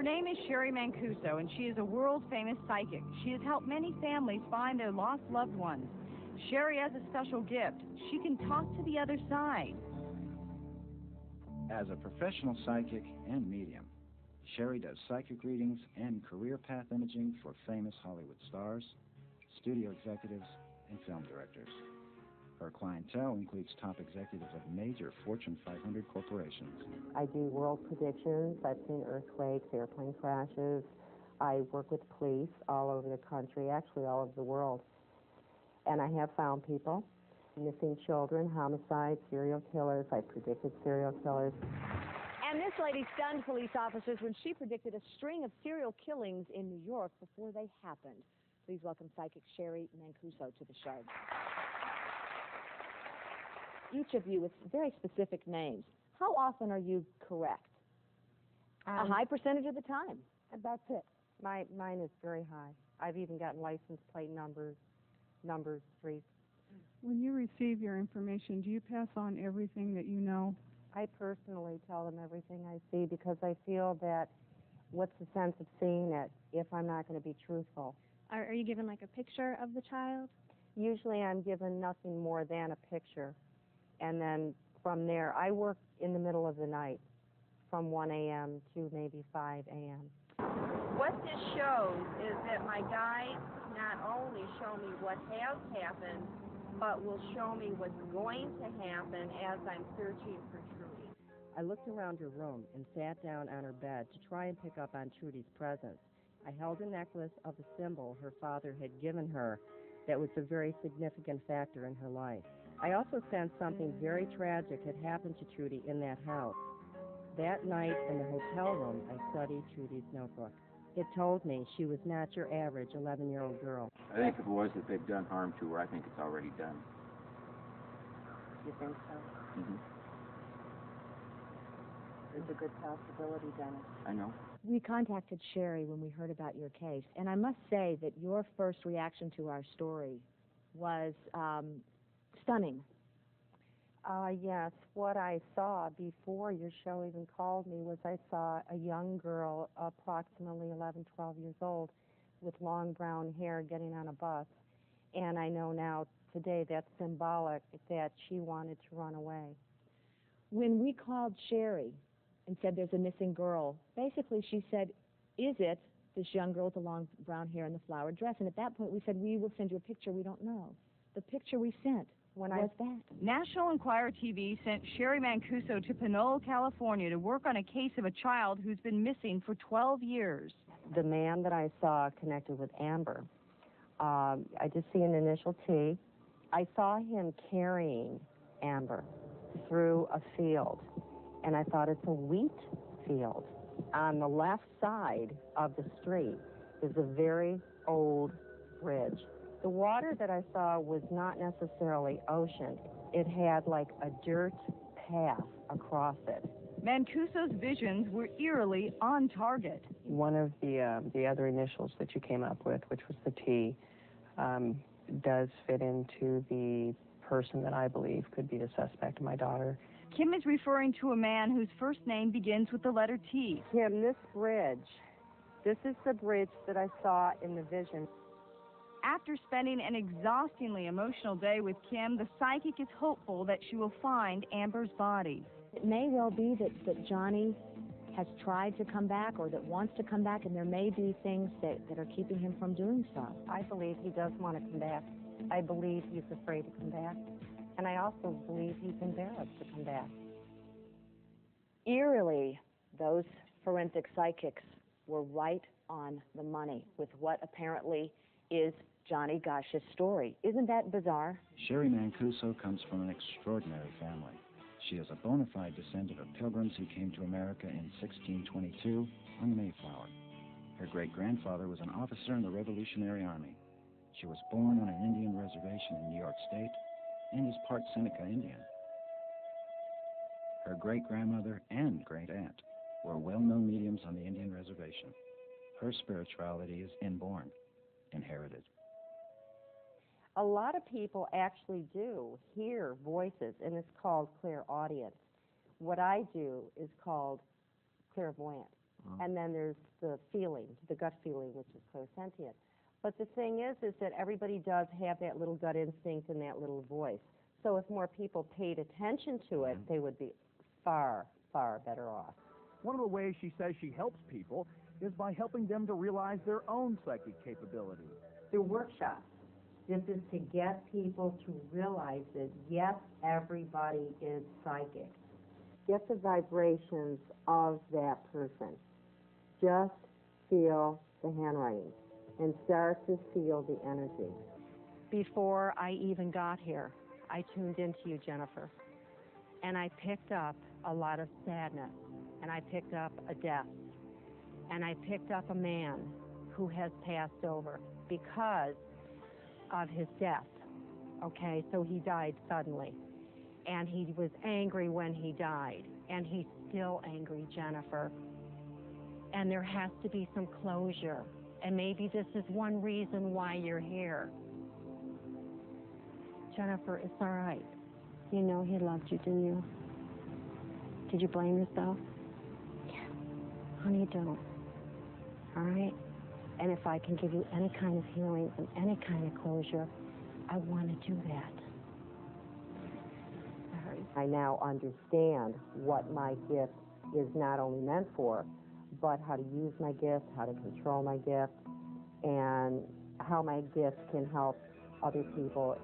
Her name is Cheri Mancuso, and she is a world-famous psychic. She has helped many families find their lost loved ones. Cheri has a special gift. She can talk to the other side. As a professional psychic and medium, Cheri does psychic readings and career path imaging for famous Hollywood stars, studio executives, and film directors. Her clientele includes top executives of major Fortune 500 corporations. I do world predictions. I've seen earthquakes, airplane crashes. I work with police all over the country, actually all over the world. And I have found people, missing children, homicides, serial killers. I predicted serial killers. And this lady stunned police officers when she predicted a string of serial killings in New York before they happened. Please welcome psychic Cheri Mancuso to the show. Each of you with very specific names. How often are you correct? A high percentage of the time. That's it. Mine is very high. I've even gotten license plate numbers, streets. When you receive your information, do you pass on everything that you know? I personally tell them everything I see because I feel that what's the sense of seeing it if I'm not going to be truthful? Are you given like a picture of the child? Usually I'm given nothing more than a picture. And then from there, I work in the middle of the night from 1 a.m. to maybe 5 a.m. What this shows is that my guides not only show me what has happened, but will show me what's going to happen as I'm searching for Trudy. I looked around her room and sat down on her bed to try and pick up on Trudy's presence. I held a necklace of a symbol her father had given her that was a very significant factor in her life. I also sensed something very tragic had happened to Trudy in that house. That night in the hotel room, I studied Trudy's notebook. It told me she was not your average 11-year-old girl. I think if it was that they've done harm to her, I think it's already done. You think so? Mm-hmm. There's a good possibility, Dennis. I know. We contacted Cheri when we heard about your case, and I must say that your first reaction to our story was stunning. Yes, what I saw before your show even called me was I saw a young girl, approximately 11, 12 years old, with long brown hair getting on a bus. And I know now, today, that's symbolic that she wanted to run away. When we called Cheri and said there's a missing girl, basically she said, is it this young girl with the long brown hair and the flowered dress? And at that point we said, we will send you a picture. We don't know. The picture we sent was that. National Enquirer TV sent Cheri Mancuso to Pinole, California to work on a case of a child who's been missing for 12 years. The man that I saw connected with Amber, I just see an initial T. I saw him carrying Amber through a field, and I thought it's a wheat field. On the left side of the street is a very old bridge. The water that I saw was not necessarily ocean. It had like a dirt path across it. Mancuso's visions were eerily on target. One of the other initials that you came up with, which was the T, does fit into the person that I believe could be the suspect, my daughter. Kim is referring to a man whose first name begins with the letter T. Kim, this is the bridge that I saw in the vision. After spending an exhaustingly emotional day with Kim, the psychic is hopeful that she will find Amber's body. It may well be that Johnny has tried to come back or that wants to come back, and there may be things that are keeping him from doing so. I believe he does want to come back. I believe he's afraid to come back. And I also believe he's embarrassed to come back. Eerily, those forensic psychics were right on the money with what apparently is Johnny Gosh's story. Isn't that bizarre? Cheri Mancuso comes from an extraordinary family. She is a bona fide descendant of pilgrims who came to America in 1622 on the Mayflower. Her great-grandfather was an officer in the Revolutionary Army. She was born on an Indian reservation in New York State and is part Seneca Indian. Her great-grandmother and great-aunt were well-known mediums on the Indian reservation. Her spirituality is inborn, inherited. A lot of people actually do hear voices, and it's called clairaudience. What I do is called clairvoyant. And then there's the feeling, the gut feeling, which is clairsentient. But the thing is that everybody does have that little gut instinct and that little voice. So if more people paid attention to it, they would be far, far better off. One of the ways she says she helps people is by helping them to realize their own psychic capabilities. Through workshops, this is to get people to realize that, yes, everybody is psychic. Get the vibrations of that person. Just feel the handwriting and start to feel the energy. Before I even got here, I tuned into you, Jennifer, and I picked up a lot of sadness, and I picked up a death, and I picked up a man who has passed over because of his death. Okay, so he died suddenly, and he was angry when he died, and he's still angry, Jennifer. And there has to be some closure, and maybe this is one reason why you're here. Jennifer, it's all right. You know he loved you, didn't you? Did you blame yourself? Yeah. Honey, don't. All right? And if I can give you any kind of healing and any kind of closure, I want to do that. I now understand what my gift is not only meant for, but how to use my gift, how to control my gift, and how my gift can help other people